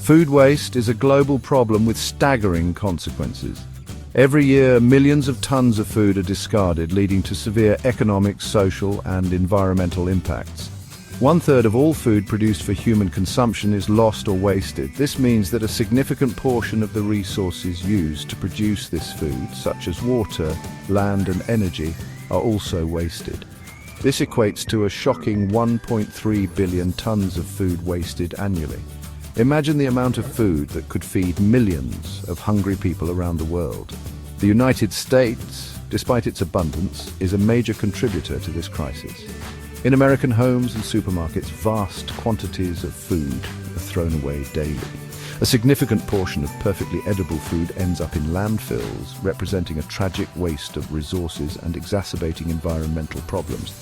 Food waste is a global problem with staggering consequences. Every year, millions of tons of food are discarded, leading to severe economic, social, and environmental impacts. 1/3 of all food produced for human consumption is lost or wasted. This means that a significant portion of the resources used to produce this food, such as water, land, and energy, are also wasted. This equates to a shocking 1.3 billion tons of food wasted annually. Imagine the amount of food that could feed millions of hungry people around the world. The United States, despite its abundance, is a major contributor to this crisis. In American homes and supermarkets, vast quantities of food are thrown away daily. A significant portion of perfectly edible food ends up in landfills, representing a tragic waste of resources and exacerbating environmental problems.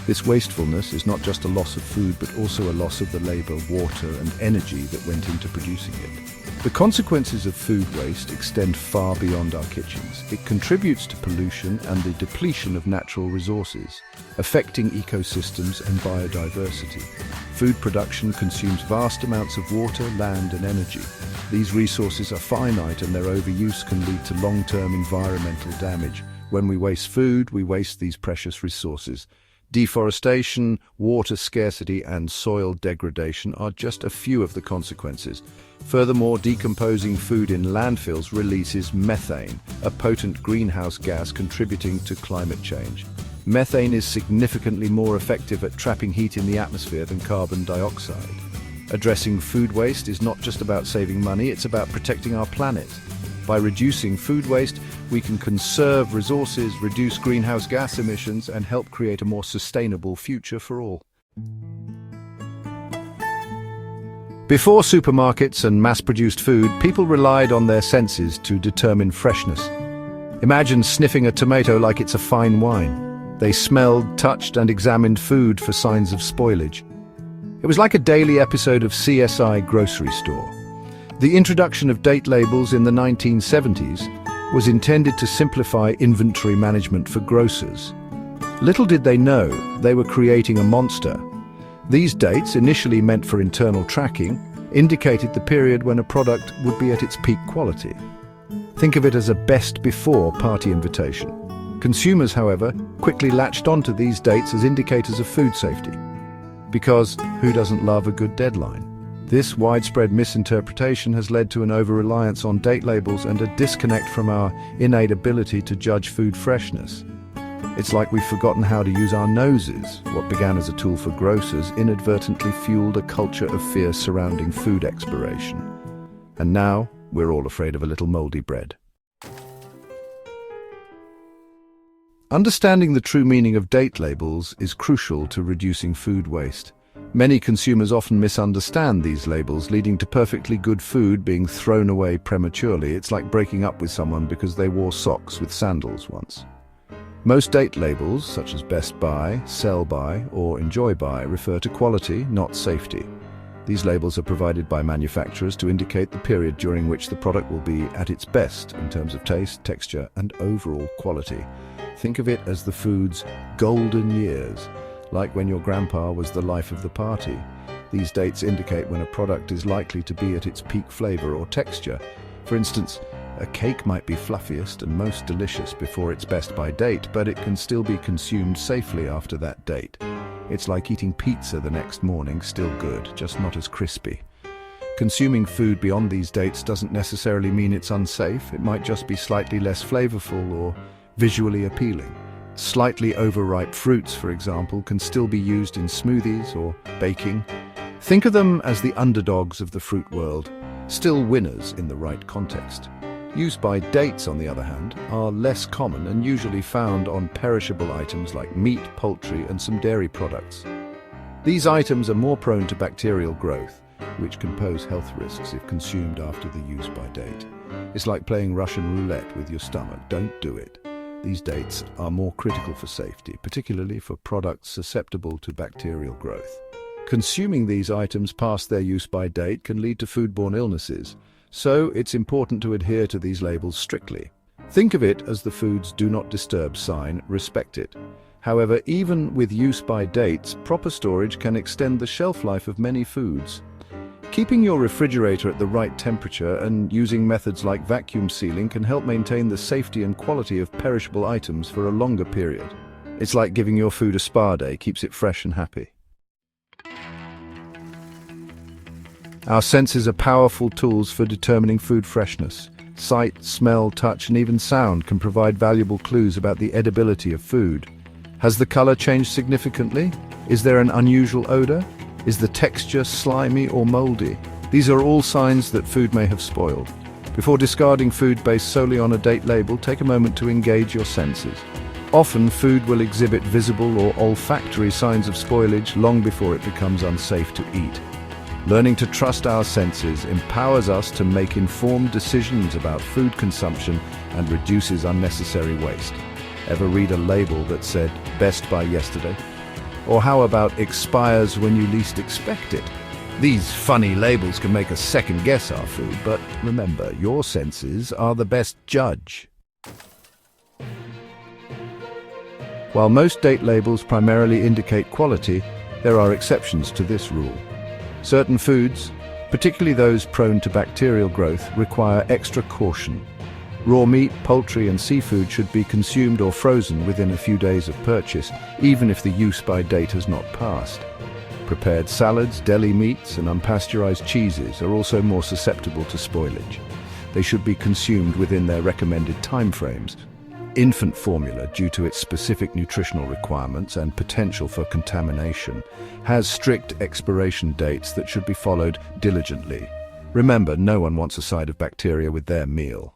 This wastefulness is not just a loss of food, but also a loss of the labor, water, and energy that went into producing it. The consequences of food waste extend far beyond our kitchens. It contributes to pollution and the depletion of natural resources, affecting ecosystems and biodiversity. Food production consumes vast amounts of water, land, and energy. These resources are finite, and their overuse can lead to long-term environmental damage. When we waste food, we waste these precious resources. Deforestation, water scarcity, and soil degradation are just a few of the consequences. Furthermore, decomposing food in landfills releases methane, a potent greenhouse gas contributing to climate change. Methane is significantly more effective at trapping heat in the atmosphere than carbon dioxide. Addressing food waste is not just about saving money, it's about protecting our planet. By reducing food waste, we can conserve resources, reduce greenhouse gas emissions, and help create a more sustainable future for all. Before supermarkets and mass-produced food, people relied on their senses to determine freshness. Imagine sniffing a tomato like it's a fine wine. They smelled, touched, and examined food for signs of spoilage. It was like a daily episode of CSI Grocery Store. The introduction of date labels in the 1970s was intended to simplify inventory management for grocers. Little did they know they were creating a monster. These dates, initially meant for internal tracking, indicated the period when a product would be at its peak quality. Think of it as a best before party invitation. Consumers, however, quickly latched onto these dates as indicators of food safety. Because who doesn't love a good deadline? This widespread misinterpretation has led to an over-reliance on date labels and a disconnect from our innate ability to judge food freshness. It's like we've forgotten how to use our noses. What began as a tool for grocers inadvertently fueled a culture of fear surrounding food expiration. And now, we're all afraid of a little moldy bread. Understanding the true meaning of date labels is crucial to reducing food waste. Many consumers often misunderstand these labels, leading to perfectly good food being thrown away prematurely. It's like breaking up with someone because they wore socks with sandals once. Most date labels, such as Best Buy, Sell By, or Enjoy By, refer to quality, not safety. These labels are provided by manufacturers to indicate the period during which the product will be at its best in terms of taste, texture, and overall quality. Think of it as the food's golden years, like when your grandpa was the life of the party. These dates indicate when a product is likely to be at its peak flavor or texture. For instance, a cake might be fluffiest and most delicious before its best by date, but it can still be consumed safely after that date. It's like eating pizza the next morning, still good, just not as crispy. Consuming food beyond these dates doesn't necessarily mean it's unsafe. It might just be slightly less flavorful or visually appealing. Slightly overripe fruits, for example, can still be used in smoothies or baking. Think of them as the underdogs of the fruit world, still winners in the right context. Use-by dates, on the other hand, are less common and usually found on perishable items like meat, poultry, and some dairy products. These items are more prone to bacterial growth, which can pose health risks if consumed after the use-by date. It's like playing Russian roulette with your stomach. Don't do it. These dates are more critical for safety, particularly for products susceptible to bacterial growth. Consuming these items past their use-by date can lead to foodborne illnesses, so it's important to adhere to these labels strictly. Think of it as the food's do not disturb sign, respect it. However, even with use-by dates, proper storage can extend the shelf life of many foods. Keeping your refrigerator at the right temperature and using methods like vacuum sealing can help maintain the safety and quality of perishable items for a longer period. It's like giving your food a spa day, keeps it fresh and happy. Our senses are powerful tools for determining food freshness. Sight, smell, touch, and even sound can provide valuable clues about the edibility of food. Has the color changed significantly? Is there an unusual odor? Is the texture slimy or moldy? These are all signs that food may have spoiled. Before discarding food based solely on a date label, take a moment to engage your senses. Often, food will exhibit visible or olfactory signs of spoilage long before it becomes unsafe to eat. Learning to trust our senses empowers us to make informed decisions about food consumption and reduces unnecessary waste. Ever read a label that said, "Best by yesterday"? Or how about "Expires when you least expect it"? These funny labels can make us second-guess our food, but remember, your senses are the best judge. While most date labels primarily indicate quality, there are exceptions to this rule. Certain foods, particularly those prone to bacterial growth, require extra caution. Raw meat, poultry, and seafood should be consumed or frozen within a few days of purchase, even if the use-by date has not passed. Prepared salads, deli meats, and unpasteurized cheeses are also more susceptible to spoilage. They should be consumed within their recommended timeframes. Infant formula, due to its specific nutritional requirements and potential for contamination, has strict expiration dates that should be followed diligently. Remember, no one wants a side of bacteria with their meal.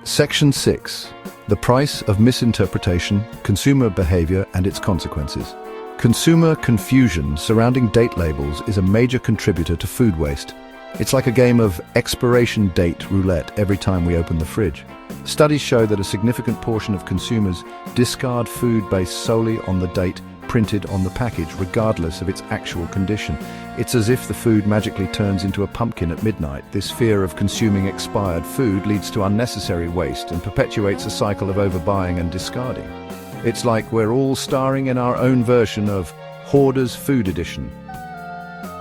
Section 6. The price of misinterpretation, consumer behavior, and its consequences. Consumer confusion surrounding date labels is a major contributor to food waste. It's like a game of expiration date roulette every time we open the fridge. Studies show that a significant portion of consumers discard food based solely on the date printed on the package, regardless of its actual condition. It's as if the food magically turns into a pumpkin at midnight. This fear of consuming expired food leads to unnecessary waste and perpetuates a cycle of overbuying and discarding. It's like we're all starring in our own version of Hoarder's Food Edition.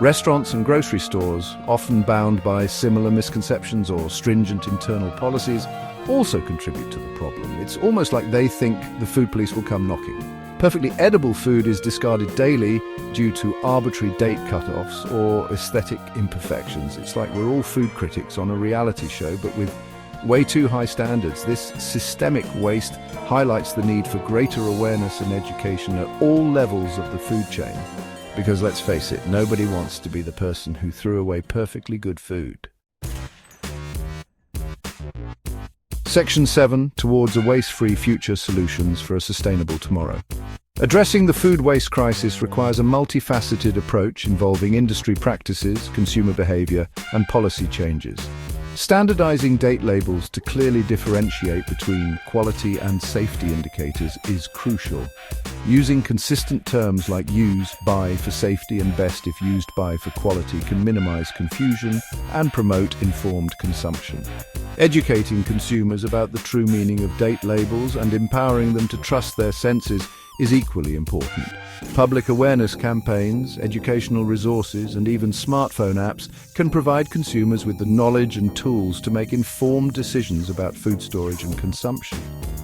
Restaurants and grocery stores, often bound by similar misconceptions or stringent internal policies, also contribute to the problem. It's almost like they think the food police will come knocking. Perfectly edible food is discarded daily due to arbitrary date cutoffs or aesthetic imperfections. It's like we're all food critics on a reality show, but with way too high standards. This systemic waste highlights the need for greater awareness and education at all levels of the food chain. Because let's face it, nobody wants to be the person who threw away perfectly good food. Section 7. Towards a waste-free future, solutions for a sustainable tomorrow. Addressing the food waste crisis requires a multifaceted approach involving industry practices, consumer behavior, and policy changes. Standardizing date labels to clearly differentiate between quality and safety indicators is crucial. Using consistent terms like use by for safety and best if used by for quality can minimize confusion and promote informed consumption. Educating consumers about the true meaning of date labels and empowering them to trust their senses is equally important. Public awareness campaigns, educational resources, and even smartphone apps can provide consumers with the knowledge and tools to make informed decisions about food storage and consumption.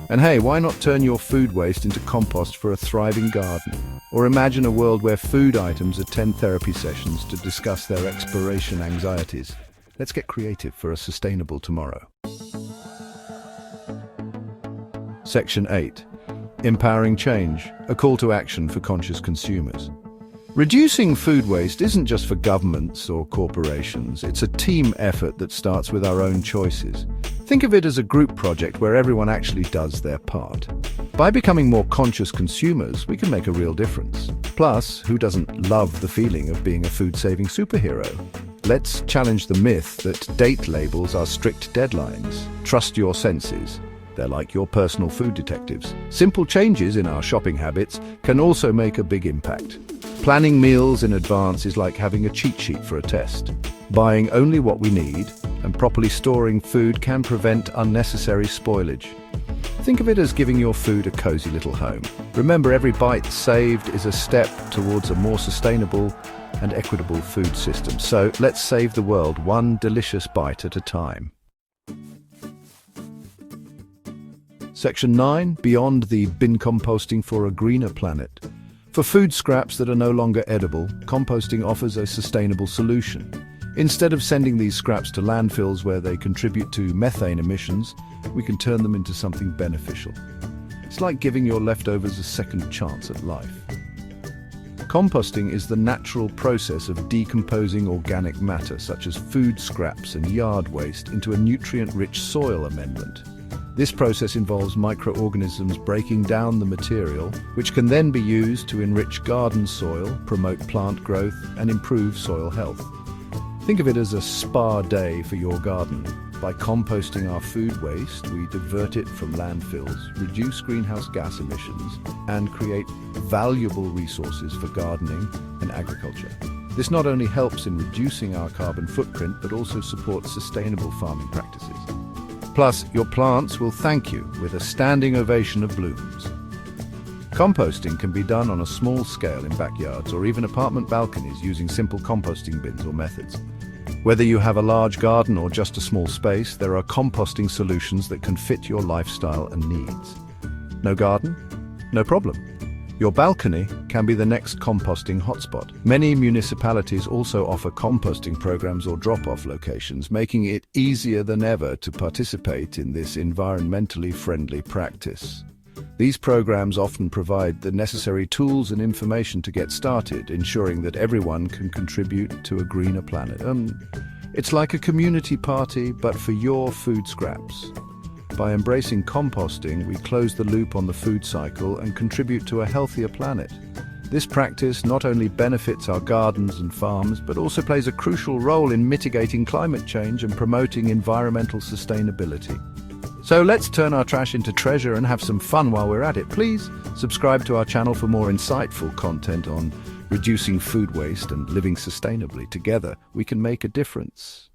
And hey, why not turn your food waste into compost for a thriving garden? Or imagine a world where food items attend therapy sessions to discuss their expiration anxieties. Let's get creative for a sustainable tomorrow. Section 8. Empowering change, a call to action for conscious consumers. Reducing food waste isn't just for governments or corporations, it's a team effort that starts with our own choices. Think of it as a group project where everyone actually does their part. By becoming more conscious consumers, we can make a real difference. Plus, who doesn't love the feeling of being a food-saving superhero? Let's challenge the myth that date labels are strict deadlines. Trust your senses. They're like your personal food detectives. Simple changes in our shopping habits can also make a big impact. Planning meals in advance is like having a cheat sheet for a test. Buying only what we need and properly storing food can prevent unnecessary spoilage. Think of it as giving your food a cozy little home. Remember, every bite saved is a step towards a more sustainable and equitable food system. So let's save the world one delicious bite at a time. Section 9. Beyond the bin composting for a greener planet. For food scraps that are no longer edible, composting offers a sustainable solution. Instead of sending these scraps to landfills where they contribute to methane emissions, we can turn them into something beneficial. It's like giving your leftovers a second chance at life. Composting is the natural process of decomposing organic matter, such as food scraps and yard waste, into a nutrient-rich soil amendment. This process involves microorganisms breaking down the material, which can then be used to enrich garden soil, promote plant growth, and improve soil health. Think of it as a spa day for your garden. By composting our food waste, we divert it from landfills, reduce greenhouse gas emissions, and create valuable resources for gardening and agriculture. This not only helps in reducing our carbon footprint, but also supports sustainable farming practices. Plus, your plants will thank you with a standing ovation of blooms. Composting can be done on a small scale in backyards or even apartment balconies using simple composting bins or methods. Whether you have a large garden or just a small space, there are composting solutions that can fit your lifestyle and needs. No garden? No problem. Your balcony can be the next composting hotspot. Many municipalities also offer composting programs or drop-off locations, making it easier than ever to participate in this environmentally friendly practice. These programs often provide the necessary tools and information to get started, ensuring that everyone can contribute to a greener planet. It's like a community party, but for your food scraps. By embracing composting, we close the loop on the food cycle and contribute to a healthier planet. This practice not only benefits our gardens and farms, but also plays a crucial role in mitigating climate change and promoting environmental sustainability. So let's turn our trash into treasure and have some fun while we're at it. Please subscribe to our channel for more insightful content on reducing food waste and living sustainably. Together, we can make a difference.